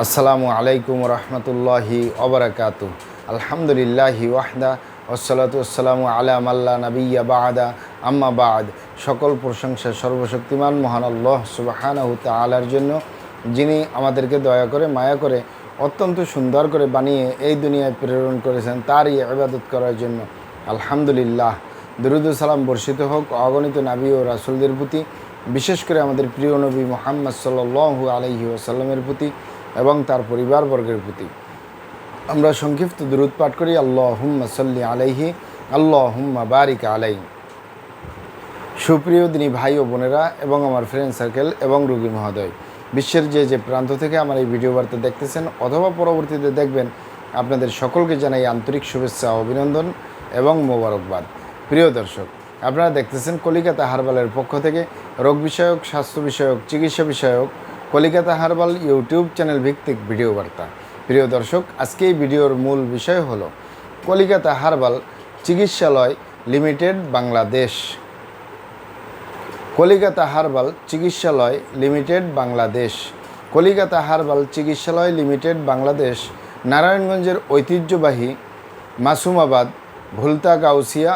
আসসালামু আলাইকুম রহমতুল্লাহি ওবরাকাতু। আলহামদুলিল্লাহি ওয়াহদা ওয়াসসালাতু ওয়াসসালামু আলা মাল্লা নাবিয়্যা বা'দা আম্মা বা'দ। সকল প্রশংসা সর্বশক্তিমান মহান আল্লাহ সুবহানাহু তাআলার জন্য, যিনি আমাদেরকে দয়া করে মায়া করে অত্যন্ত সুন্দর করে বানিয়ে এই দুনিয়ায় প্রেরণ করেছেন তারই ইবাদত করার জন্য। আলহামদুলিল্লাহ। দুরূদ ও সালাম বর্ষিত হোক অগণিত নবী ও রাসূলদের প্রতি, বিশেষ করে আমাদের প্রিয় নবী মুহাম্মদ সাল্লাল্লাহু আলাইহি ওয়াসাল্লামের প্রতি এবং তার পরিবারবর্গের প্রতি। আমরা সংক্ষিপ্ত দুরূদ পাঠ করি। আল্লাহুম্মা সাল্লি আলাইহি, আল্লাহুম্মা বারিক আলাইহি। সুপ্রিয় দিনী ভাই ও বোনেরা এবং আমার ফ্রেন্ড সার্কেল এবং রোগী মহোদয়, বিশ্বের যে প্রান্ত থেকে আমার এই ভিডিও বার্তা দেখতেছেন অথবা পরবর্তীতে দেখবেন, আপনাদের সকলকে জানাই আন্তরিক শুভেচ্ছা, অভিনন্দন এবং মোবারকবাদ। প্রিয় দর্শক, আপনারা দেখতেছেন কলিকাতা হারবালের পক্ষ থেকে রোগ বিষয়ক, স্বাস্থ্য বিষয়ক, চিকিৎসা বিষয়ক কলিকাতা হারবাল ইউটিউব চ্যানেল ভিত্তিক ভিডিও বার্তা। প্রিয় দর্শক, আজকে এই ভিডিওর মূল বিষয় হলো কলিকাতা হারবাল চিকিৎসালয় লিমিটেড বাংলাদেশ। কলিকাতা হারবাল চিকিৎসালয় লিমিটেড বাংলাদেশ। কলিকাতা হারবাল চিকিৎসালয় লিমিটেড বাংলাদেশ নারায়ণগঞ্জের ঐতিহ্যবাহী মাসুমাবাদ, ভুলতা গাউসিয়া,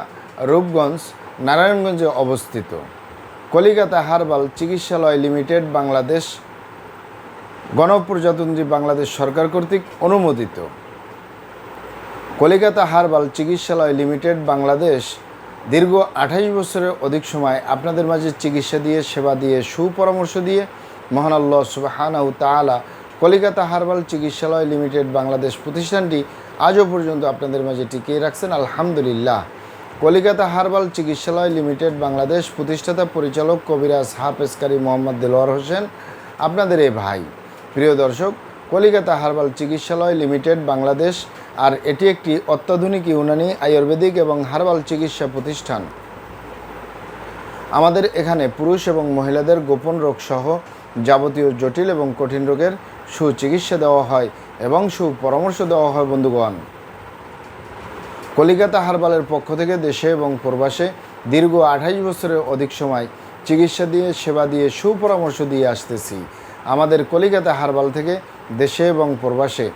রূপগঞ্জ, নারায়ণগঞ্জে অবস্থিত। কলিকাতা হারবাল চিকিৎসালয় লিমিটেড বাংলাদেশ গণপ্রজাতন্ত্রী বাংলাদেশ সরকার কর্তৃক অনুমোদিত। কলিকাতা হারবাল চিকিৎসালয় লিমিটেড বাংলাদেশ দীর্ঘ 28 বছরের অধিক সময় আপনাদের মাঝে চিকিৎসা দিয়ে, সেবা দিয়ে, সুপরামর্শ দিয়ে মহান আল্লাহ সুবহানাহু তাআলা কলিকাতা হারবাল চিকিৎসালয় লিমিটেড বাংলাদেশ প্রতিষ্ঠানটি আজও পর্যন্ত আপনাদের মাঝে টিকিয়ে রাখছেন। আলহামদুলিল্লাহ। কলিকাতা হারবাল চিকিৎসালয় লিমিটেড বাংলাদেশ প্রতিষ্ঠাতা পরিচালক কবিরাজ হাফেজ কারি মোহাম্মদ দেলোয়ার হোসেন, আপনাদের এই ভাই। প্রিয় দর্শক, কলিকাতা হারবাল চিকিৎসালয় লিমিটেড বাংলাদেশ আর এটি একটি অত্যাধুনিক ইউনানি, আয়ুর্বেদিক এবং হারবাল চিকিৎসা প্রতিষ্ঠান। আমাদের এখানে পুরুষ এবং মহিলাদের গোপন রোগ সহ যাবতীয় জটিল এবং কঠিন রোগের সুচিকিৎসা দেওয়া হয় এবং সুপরামর্শ দেওয়া হয়। বন্ধুগণ, কলিকাতা হারবালের পক্ষ থেকে দেশে এবং প্রবাসে দীর্ঘ 28 বছরের অধিক সময় চিকিৎসা দিয়ে, সেবা দিয়ে, সুপরামর্শ দিয়ে আসতেছি। আমাদের কলিকাতা হারবাল থেকে দেশে এবং প্রবাসে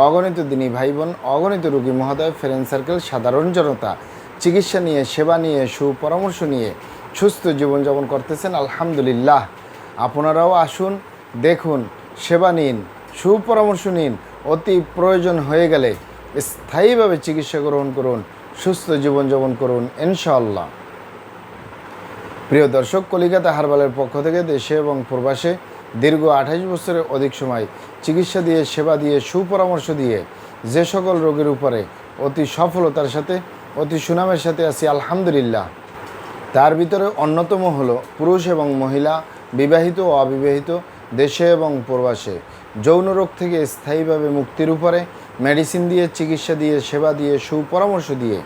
অগণিত দিনী ভাই বোন, অগণিত রোগী মহোদয়, ফ্রেন্ড সার্কেল, সাধারণ জনতা চিকিৎসা নিয়ে, সেবা নিয়ে, সুপরামর্শ নিয়ে সুস্থ জীবনযাপন করতেছেন। আলহামদুলিল্লাহ। আপনারাও আসুন, দেখুন, সেবা নিন, সুপরামর্শ নিন। অতি প্রয়োজন হয়ে গেলে স্থায়ীভাবে চিকিৎসা গ্রহণ করুন, সুস্থ জীবনযাপন করুন ইনশাআল্লাহ। প্রিয় দর্শক, কলিকাতা হারবালের পক্ষ থেকে দেশে এবং প্রবাসে দীর্ঘ 28 বছরের অধিক সময় চিকিৎসা দিয়ে, সেবা দিয়ে, সুপরামর্শ দিয়ে যে সকল রোগের উপরে অতি সফলতার সাথে, অতি সুনামের সাথে আছি আলহামদুলিল্লাহ। তার ভিতরে অন্যতম হলো পুরুষ এবং মহিলা, বিবাহিত ও অবিবাহিত, দেশে এবং প্রবাসে যৌন রোগ থেকে স্থায়ীভাবে মুক্তির উপরে মেডিসিন দিয়ে, চিকিৎসা দিয়ে, সেবা দিয়ে, সুপরামর্শ দিয়ে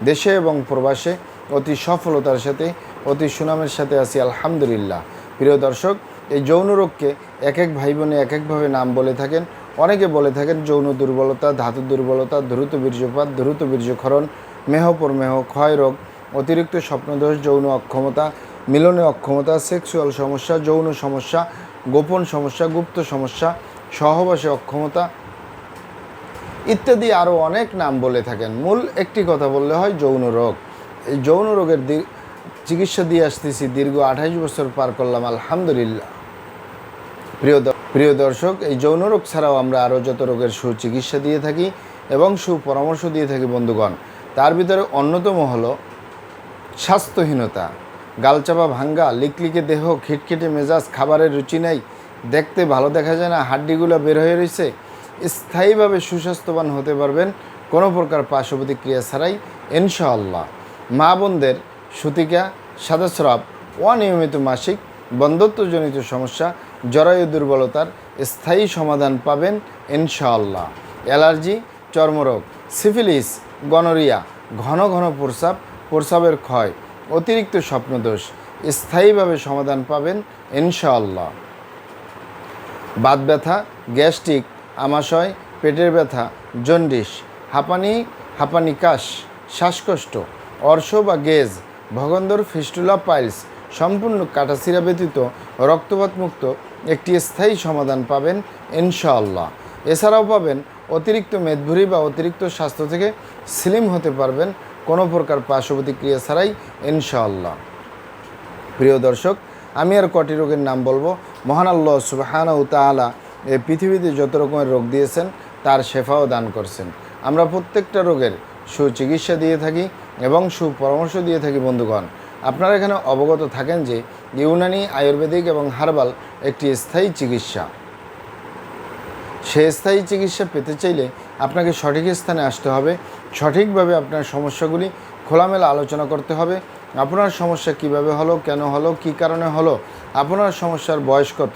দেশে এবং প্রবাসে অতি সফলতার সাথে, অতি সুনামের সাথে আছি আলহামদুলিল্লাহ। প্রিয় দর্শক, এই যৌন রোগকে এক এক ভাই বোনে এক একভাবে নাম বলে থাকেন। অনেকে বলে থাকেন যৌন দুর্বলতা, ধাতু দুর্বলতা, দ্রুত বীর্যপাত, দ্রুত বীর্যক্ষরণ, মেহপরমেহ, ক্ষয় রোগ, অতিরিক্ত স্বপ্নদোষ, যৌন অক্ষমতা, মিলনে অক্ষমতা, সেক্সুয়াল সমস্যা, যৌন সমস্যা, গোপন সমস্যা, গুপ্ত সমস্যা, সহবাসে অক্ষমতা ইত্যাদি আরও অনেক নাম বলে থাকেন। মূল একটি কথা বললে হয় যৌন রোগ। এই যৌন রোগের চিকিৎসা দিয়ে আসতেছি, দীর্ঘ 28 বছর পার করলাম আলহামদুলিল্লাহ। প্রিয় দর্শক, এই যৌন রোগ ছাড়াও আমরা আরও যত রোগের সুচিকিৎসা দিয়ে থাকি এবং সুপরামর্শ দিয়ে থাকি বন্ধুগণ, তার ভিতরে অন্যতম হলো স্বাস্থ্যহীনতা, গালচাপা ভাঙ্গা, লিকলিকে দেহ, খিটখিটে মেজাজ, খাবারের রুচি নাই, দেখতে ভালো দেখা যায় না, হাড্ডিগুলো বের হয়ে রয়েছে। স্থায়ীভাবে সুস্বাস্থ্যবান হতে পারবেন কোনো প্রকার পার্শ্ব প্রতিক্রিয়া ছাড়াই ইনশাআল্লাহ। মা বোনদের সূতিকা, সাদাস্রাব, অনিয়মিত মাসিক, বন্ধ্যত্বজনিত সমস্যা, জরায়ু দুর্বলতার স্থায়ী সমাধান পাবেন ইনশাআল্লাহ। অ্যালার্জি, চর্মরোগ, সিফিলিস, গনোরিয়া, ঘন ঘন প্রস্রাব, প্রস্রাবের ক্ষয়, অতিরিক্ত স্বপ্নদোষ স্থায়ীভাবে সমাধান পাবেন ইনশাআল্লাহ। বাত ব্যথা, গ্যাস্ট্রিক, আমাশয়, পেটের ব্যথা, জন্ডিস, হাঁপানি, কাশ, শ্বাসকষ্ট, অর্শ বা গেজ, ভগন্দর, ফিস্টুলা, পাইলস সম্পূর্ণ কাটাছিঁড়া ব্যতীত রক্তপাত মুক্ত একটি স্থায়ী সমাধান পাবেন ইনশাআল্লাহ। এছাড়াও পাবেন অতিরিক্ত মেদভুঁড়ি বা অতিরিক্ত স্বাস্থ্য থেকে স্লিম হতে পারবেন কোনো প্রকার পার্শ্ব প্রতিক্রিয়া ছাড়াই ইনশাআল্লাহ। প্রিয় দর্শক, আমি আর কটি রোগের নাম বলবো। মহান আল্লাহ সুবহানাহু ওয়া তাআলা এই পৃথিবীতে যত রকমের রোগ দিয়েছেন তার শেফাও দান করছেন। আমরা প্রত্যেকটা রোগের সুচিকিৎসা দিয়ে থাকি এবং সুপরামর্শ দিয়ে থাকি। বন্ধুগণ, আপনারা এখানে অবগত থাকেন যে ইউনানি, আয়ুর্বেদিক এবং হার্বাল একটি স্থায়ী চিকিৎসা। সে স্থায়ী চিকিৎসা পেতে চাইলে আপনাকে সঠিক স্থানে আসতে হবে, সঠিকভাবে আপনার সমস্যাগুলি খোলামেলা আলোচনা করতে হবে। আপনার সমস্যা কিভাবে হলো, কেন হলো, কী কারণে হলো, আপনার সমস্যার বয়স কত,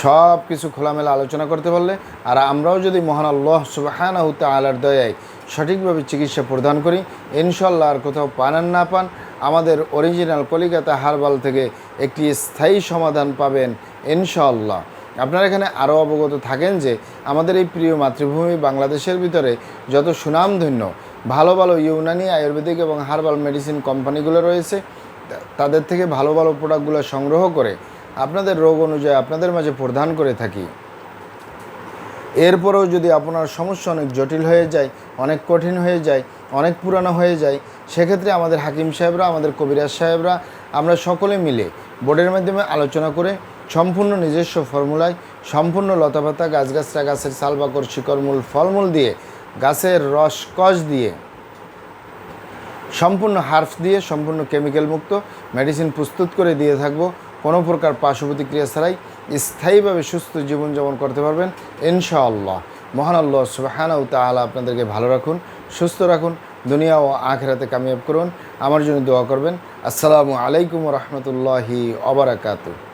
সব কিছু খোলামেলা আলোচনা করতে পারলে, আর আমরাও যদি মহান আল্লাহ সুবহানাহু ওয়া তাআলার দয়ায় সঠিকভাবে চিকিৎসা প্রদান করি, ইনশাআল্লাহ আর কোথাও পান আর না পান, আমাদের অরিজিনাল কলিকাতা হার্বাল থেকে একটি স্থায়ী সমাধান পাবেন ইনশাআল্লাহ। আপনারা এখানে আরও অবগত থাকেন যে আমাদের এই প্রিয় মাতৃভূমি বাংলাদেশের ভিতরে যত সুনামধন্য ভালো ভালো ইউনানি, আয়ুর্বেদিক এবং হার্বাল মেডিসিন কোম্পানিগুলো রয়েছে, তাদের থেকে ভালো ভালো প্রোডাক্টগুলো সংগ্রহ করে আপনাদের রোগ অনুযায়ী আপনাদের মাঝে প্রদান করে থাকি। এরপরেও যদি আপনার সমস্যা অনেক জটিল হয়ে যায়, অনেক কঠিন হয়ে যায়, অনেক পুরানো হয়ে যায়, সেক্ষেত্রে আমাদের হাকিম সাহেবরা, আমাদের কবিরাজ সাহেবরা, আমরা সকলে মিলে বোর্ডের মাধ্যমে আলোচনা করে সম্পূর্ণ নিজস্ব ফর্মুলায়, সম্পূর্ণ লতাপাতা, গাছগাছরা, গাছের ছাল, বাকড়, শিকড়, মূল, ফলমূল দিয়ে, গাছের রস কষ দিয়ে, সম্পূর্ণ হার্বস দিয়ে, সম্পূর্ণ কেমিক্যাল মুক্ত মেডিসিন প্রস্তুত করে দিয়ে থাকবো। কোনো প্রকার পার্শ্ব প্রতিক্রিয়া ছাড়াই স্থায়ীভাবে সুস্থ জীবনযাপন করতে পারবেন ইনশাআল্লাহ। মহান আল্লাহ সুবহানাহু ওয়া তাআলা আপনাদেরকে ভালো রাখুন, সুস্থ রাখুন, দুনিয়া ও আখিরাতে কামিয়াব করুন। আমার জন্য দোয়া করবেন। আসসালামু আলাইকুম ওয়া রাহমাতুল্লাহি ওয়া বারাকাতুহু।